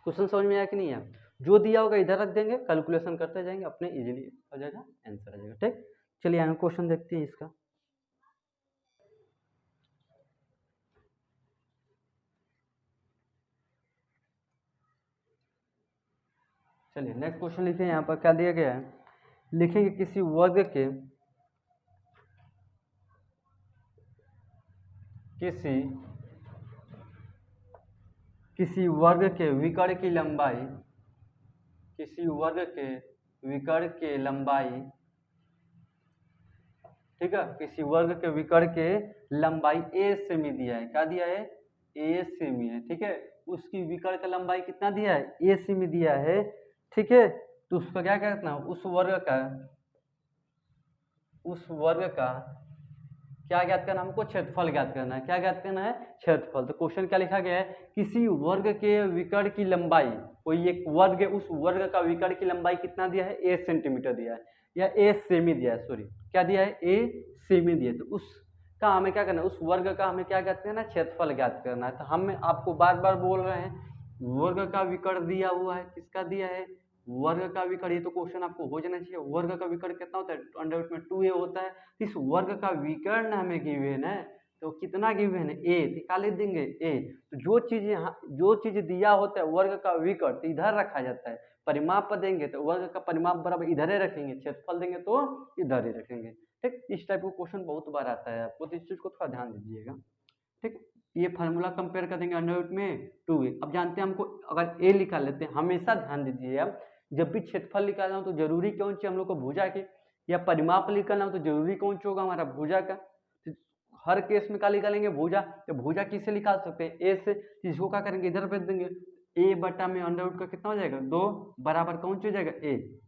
क्वेश्चन समझ में आया कि नहीं है, जो दिया होगा इधर रख देंगे, कैलकुलेशन करते जाएंगे, अपने इजीली हो जाएगा आंसर आ जाएगा, ठीक। चलिए आगे क्वेश्चन देखते हैं इसका। चलिए नेक्स्ट क्वेश्चन लिखे, यहाँ पर क्या दिया गया है, लिखेंगे किसी वर्ग के विकर्ण की लंबाई, किसी वर्ग के विकर्ण के लंबाई, ठीक है, किसी वर्ग के विकर्ण के लंबाई ए सेमी दिया है, क्या दिया है ए सेमी है, ठीक है। उसकी विकर्ण का लंबाई कितना दिया है ए सेमी दिया है, ठीक है। तो उसका क्या करना है, उस वर्ग का क्या ज्ञात करना, हमको क्षेत्रफल ज्ञात करना है, क्या ज्ञात करना है क्षेत्रफल। तो क्वेश्चन क्या लिखा गया है, किसी वर्ग के विकर्ण की लंबाई, कोई एक वर्ग है, उस वर्ग का विकर्ण की लंबाई कितना दिया है ए सेंटीमीटर दिया है, या ए सेमी दिया है, सॉरी क्या दिया है ए सेमी दिया है। तो उसका हमें क्या करना है, उस वर्ग का हमें क्या ज्ञात करना है क्षेत्रफल ज्ञात करना है। तो हम आपको बार बार बोल रहे हैं वर्ग का विकर्ण दिया हुआ है, किसका दिया है वर्ग का विकर्ण, ये तो क्वेश्चन आपको हो जाना चाहिए, वर्ग का विकर्ण कितना होता है अंडर रूट में 2a होता है। इस वर्ग का विकर्ण हमें गिवन है, तो कितना गिवन है ए, निकाल देंगे ए। तो जो चीज दिया होता है वर्ग का विकर्ण तो इधर रखा जाता है, परिमाप देंगे तो वर्ग का परिमाप बराबर इधर ही रखेंगे, क्षेत्रफल देंगे तो इधर ही रखेंगे, ठीक। इस टाइप का क्वेश्चन बहुत बार आता है आपको, तो इस चीज को थोड़ा ध्यान दीजिएगा, ठीक। ये फार्मूला कंपेयर कर देंगे अंडर रूट में 2a। अब जानते हैं हमको अगर a निकाल लेते हैं, हमेशा ध्यान दीजिए आप जब भी क्षेत्रफल निकालना हो तो जरूरी कौन सी हम लोग को भुजा के, या परिमाप निकालना हो तो जरूरी कौन सा होगा हमारा भुजा का। तो हर केस में क्या निकालेंगे भुजा, तो भुजा किससे निकाल सकते हैं ए से, इसको क्या करेंगे इधर भेज देंगे, ए बटा में अंडर रूट का कितना हो जाएगा 2 बराबर कौन सी हो जाएगा ए,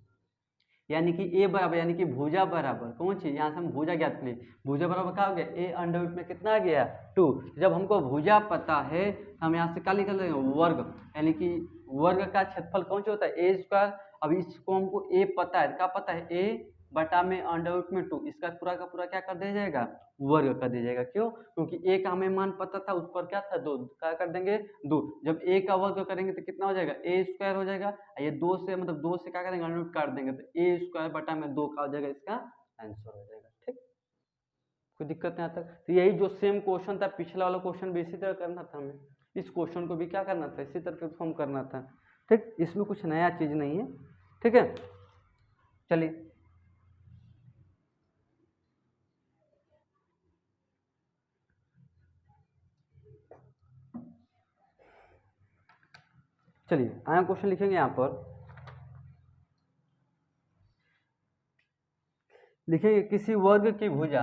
यानी कि ए बराबर यानी कि भुजा बराबर कौन सी, यहाँ से हम भुजा ज्ञात करें, भुजा बराबर क्या हो गया ए अंडर रूट में कितना आ गया 2। जब हमको भुजा पता है हम यहाँ से क्या निकल रहे हैं वर्ग, यानी कि वर्ग का क्षेत्रफल कौन सा होता है ए स्क्वायर। अब इसको हमको ए पता है, क्या पता है ए बटा में अंडर रूट में 2, इसका पूरा का पूरा क्या कर दिया जाएगा, वर्ग कर दिया जाएगा। क्यों? क्योंकि ए का हमें मान पता था, उस पर क्या था 2, क्या कर देंगे 2। जब ए का वर्ग करेंगे तो कितना हो जाएगा, ए स्क्वायर हो जाएगा। ये 2 से मतलब 2 से क्या करेंगे, अंडर रूट काट देंगे तो ए स्क्वायर बटा में 2 का हो जाएगा, इसका आंसर हो जाएगा। ठीक, कोई दिक्कत नहीं आता। तो यही जो सेम क्वेश्चन था, पिछला वाला क्वेश्चन भी इसी तरह करना था हमें, इस क्वेश्चन को भी क्या करना था, इसी तरह फॉर्म करना था। ठीक, इसमें कुछ नया चीज नहीं है। ठीक है, चलिए चलिए आया क्वेश्चन लिखेंगे यहाँ पर, लिखेंगे किसी वर्ग की भुजा,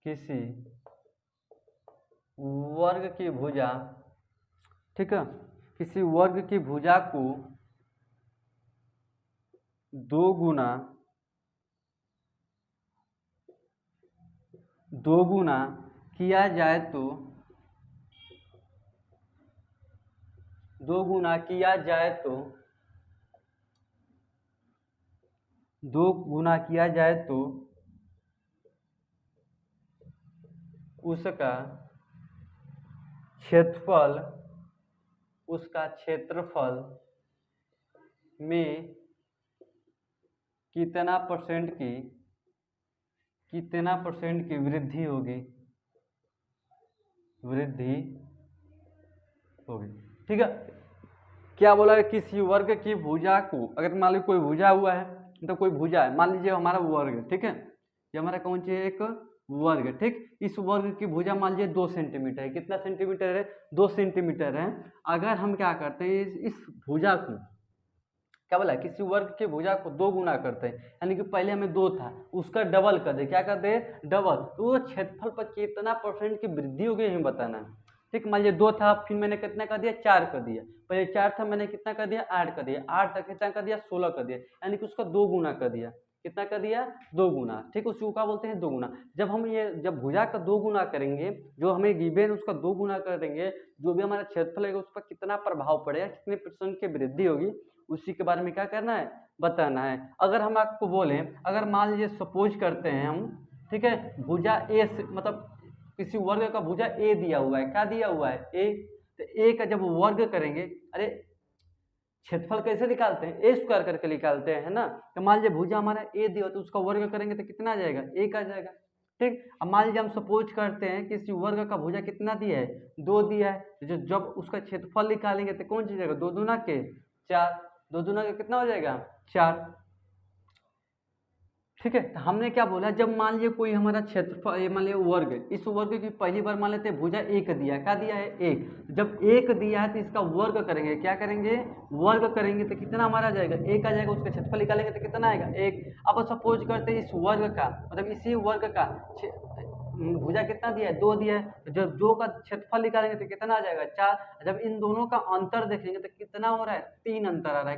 किसी वर्ग की भुजा, ठीक है, किसी वर्ग की भुजा को 2 गुना किया जाए तो 2 गुना किया जाए तो 2 गुना किया जाए तो उसका क्षेत्रफल, उसका क्षेत्रफल में कितना परसेंट की वृद्धि होगी, वृद्धि होगी। ठीक है, क्या बोला है, किसी वर्ग की भुजा को, अगर मान लीजिए कोई भुजा हुआ है, तो कोई भुजा है, मान लीजिए हमारा वर्ग, ठीक है, ये हमारा कौन सी है, एक वर्ग। ठीक, इस वर्ग की भुजा मान लीजिए 2 सेंटीमीटर है। कितना सेंटीमीटर है, 2 सेंटीमीटर है। अगर हम क्या करते हैं, इस भुजा को क्या बोला, किसी वर्ग की भुजा को 2 गुना करते हैं, यानी कि पहले हमें 2 था, उसका डबल कर दे, क्या कर दे, डबल। तो वो क्षेत्रफल पर कितना परसेंट की वृद्धि हो गई हमें बताना है। ठीक, मान लीजिए 2 था, फिर मैंने कितना कर दिया, 4 कर दिया। पहले 4 था, मैंने कितना कर दिया, 8 कर दिया। 8 तक कितना कर दिया, 16 कर दिया, यानी कि उसका 2 गुना कर दिया। कितना कर दिया, 2 गुना। ठीक, उसको क्या बोलते हैं, 2 गुना। जब भुजा का 2 गुना करेंगे, जो हमें गिवन उसका 2 गुना कर देंगे, जो भी हमारा क्षेत्रफल है उस पर कितना प्रभाव पड़ेगा, कितने परसेंट की वृद्धि होगी, उसी के बारे में क्या करना है, बताना है। अगर हम आपको बोलें, अगर मान लीजिए सपोज करते हैं हम, ठीक है, भुजा ए से मतलब किसी वर्ग का भुजा ए दिया हुआ है, क्या दिया हुआ है, ए। तो ए का जब वर्ग करेंगे, अरे क्षेत्रफल कैसे निकालते हैं, ए स्क्वायर करके निकालते हैं ना। तो मान लीजिए भुजा हमारा ए दिया, तो उसका वर्ग करेंगे तो कितना आ जाएगा, एक आ जाएगा। ठीक, अब मान लीजिए हम सपोज करते हैं कि इस वर्ग का भुजा कितना दिया है, 2 दिया है, तो जब उसका क्षेत्रफल निकालेंगे तो कौन सी जगह, 2 दूना के 4, 2 दूना के कितना हो जाएगा, 4। ठीक है, तो हमने क्या बोला, जब मान लीजिए कोई हमारा क्षेत्रफल, ये मान लीजिए वर्ग, इस वर्ग की पहली बार मान लेते हैं भुजा 1 दिया, क्या दिया है, 1। जब 1 दिया है तो इसका वर्ग करेंगे, क्या करेंगे, वर्ग करेंगे तो कितना हमारा आ जाएगा, 1 आ जाएगा। उसका क्षेत्रफल निकालेंगे तो कितना आएगा, 1। अब सपोज करते हैं इस वर्ग का मतलब इसी वर्ग का भुजा कितना दिया है, 2 दिया है, तो जब 2 का क्षेत्रफल निकालेंगे तो कितना आ जाएगा, 4। जब इन दोनों का अंतर देखेंगे तो कितना हो रहा है, 3 अंतर आ रहा है।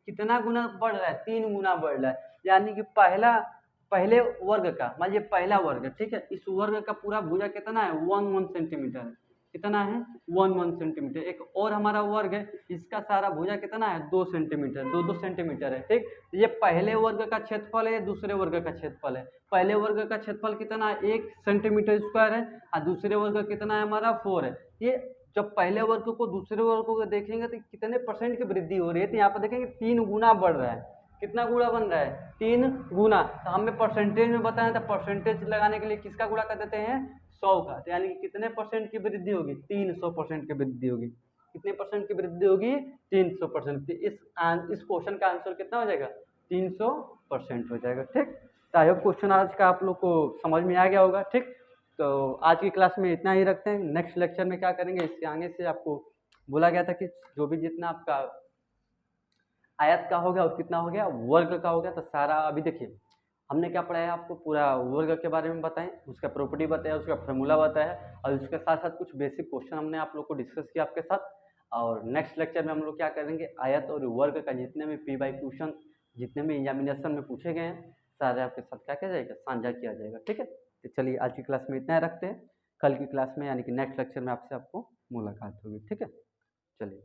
कितना गुना बढ़ रहा है, 3 गुना बढ़ रहा है। यानी कि पहले वर्ग का मान लीजिए पहला वर्ग, ठीक है, इस वर्ग का पूरा भुजा कितना है, 1 सेंटीमीटर है। कितना है, 1 सेंटीमीटर। एक और हमारा वर्ग है, इसका सारा भुजा कितना है, 2 सेंटीमीटर, 2 सेंटीमीटर है। ठीक, ये पहले वर्ग का क्षेत्रफल है, दूसरे वर्ग का क्षेत्रफल है। पहले वर्ग का क्षेत्रफल कितना है, 1 सेंटीमीटर स्क्वायर है, और दूसरे वर्ग कितना है हमारा, 4 है। ये जब पहले वर्ग को दूसरे वर्ग को देखेंगे तो कितने परसेंट की वृद्धि हो रही है, तो यहाँ पर देखेंगे 3 गुना बढ़ रहा है। कितना गुणा बन रहा है, 3 गुना। तो हमें परसेंटेज में बताया था, परसेंटेज लगाने के लिए किसका गुणा कर देते हैं, 100 का। तो यानी कि कितने परसेंट की वृद्धि होगी, 300% की वृद्धि होगी। कितने परसेंट की वृद्धि होगी, 300%। इस क्वेश्चन का आंसर कितना हो जाएगा, 300% हो जाएगा। ठीक, तो आई होप क्वेश्चन आज का आप लोग को समझ में आ गया होगा। ठीक, तो आज की क्लास में इतना ही रखते हैं। नेक्स्ट लेक्चर में क्या करेंगे, इसके आगे से आपको बोला गया था कि जो भी जितना आपका आयत का हो गया और कितना हो गया, वर्ग का हो गया, तो सारा अभी देखिए हमने क्या पढ़ाया, आपको पूरा वर्ग के बारे में बताएं, उसका प्रॉपर्टी बताया, उसका फार्मूला बताया, और उसके साथ साथ कुछ बेसिक क्वेश्चन हमने आप लोग को डिस्कस किया आपके साथ। और नेक्स्ट लेक्चर में हम लोग क्या करेंगे, आयत और वर्ग का जितने भी पी बाई क्वेश्चन जितने भी एग्जामिनेशन में पूछे गए हैं, सारे आपके साथ क्या किया जाएगा, साझा किया जाएगा। ठीक है, तो चलिए आज की क्लास में इतना ही रखते हैं। कल की क्लास में यानी कि नेक्स्ट लेक्चर में आपसे आपको मुलाकात होगी। ठीक है, चलिए।